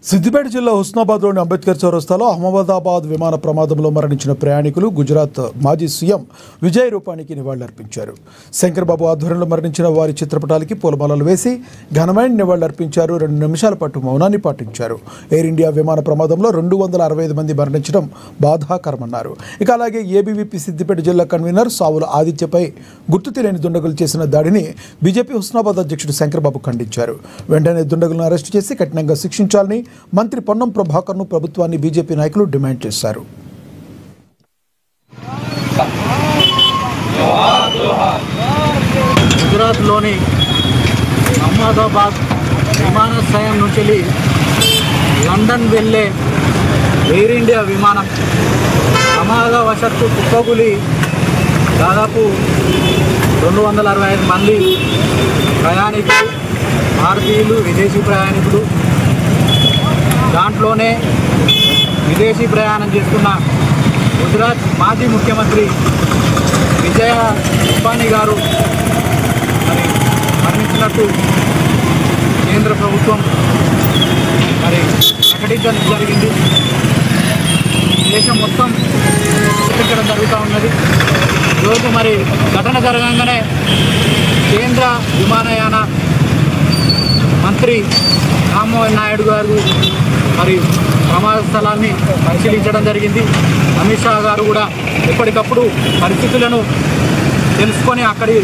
సిద్దిపేట జిల్లా హుస్నాబాద్లోని అంబేద్కర్ చౌరస్తాలో అహ్మదాబాద్ విమాన ప్రమాదంలో మరణించిన ప్రయాణికులు గుజరాత్ మాజీ సీఎం విజయ్ రూపానికి నివాళులర్పించారు. శంకర్బాబు ఆధ్వర్యంలో మరణించిన వారి చిత్రపటాలకి పూలమాలలు వేసి ఘనమైన నివాళులర్పించారు. 2 నిమిషాల పాటు మౌనాన్ని పాటించారు. ఎయిర్ ఇండియా విమాన ప్రమాదంలో 265 మంది మరణించడం బాధాకరమన్నారు. ఇక అలాగే ఏబీవీపీ సిద్దిపేట జిల్లా కన్వీనర్ సావుల ఆదిత్యపై గుర్తు తెలియని దుండగులు చేసిన దాడిని బీజేపీ హుస్నాబాద్ అధ్యక్షుడు శంకర్బాబు ఖండించారు. వెంటనే దుండగులను అరెస్టు చేసి కఠినంగా శిక్షించాలని మంత్రి పొన్నం ప్రభాకర్ను ప్రభుత్వాన్ని బీజేపీ నాయకులు డిమాండ్ చేశారు. గుజరాత్లోని అహ్మదాబాద్ విమానాశ్రయం నుంచి లండన్ వెళ్ళే ఎయిర్ ఇండియా విమానం ప్రమాదవశాత్తు కుప్పకూలి దాదాపు 265 మంది ప్రయాణికులు, భారతీయులు, విదేశీ ప్రయాణికులు, దాంట్లోనే విదేశీ ప్రయాణం చేస్తున్న గుజరాత్ మాజీ ముఖ్యమంత్రి విజయ రూపానీ గారు మరి మరణించినట్టు కేంద్ర ప్రభుత్వం మరి ప్రకటించడం జరిగింది. దేశం మొత్తం ప్రకటించడం జరుగుతూ ఉన్నది. ఈరోజు మరి ఘటన జరగంగానే కేంద్ర విమానయాన మంత్రి రామ్మోహన్ నాయుడు గారు మరి ప్రమాద స్థలాన్ని పరిశీలించడం జరిగింది. అమిత్ షా గారు కూడా ఎప్పటికప్పుడు పరిస్థితులను తెలుసుకొని అక్కడి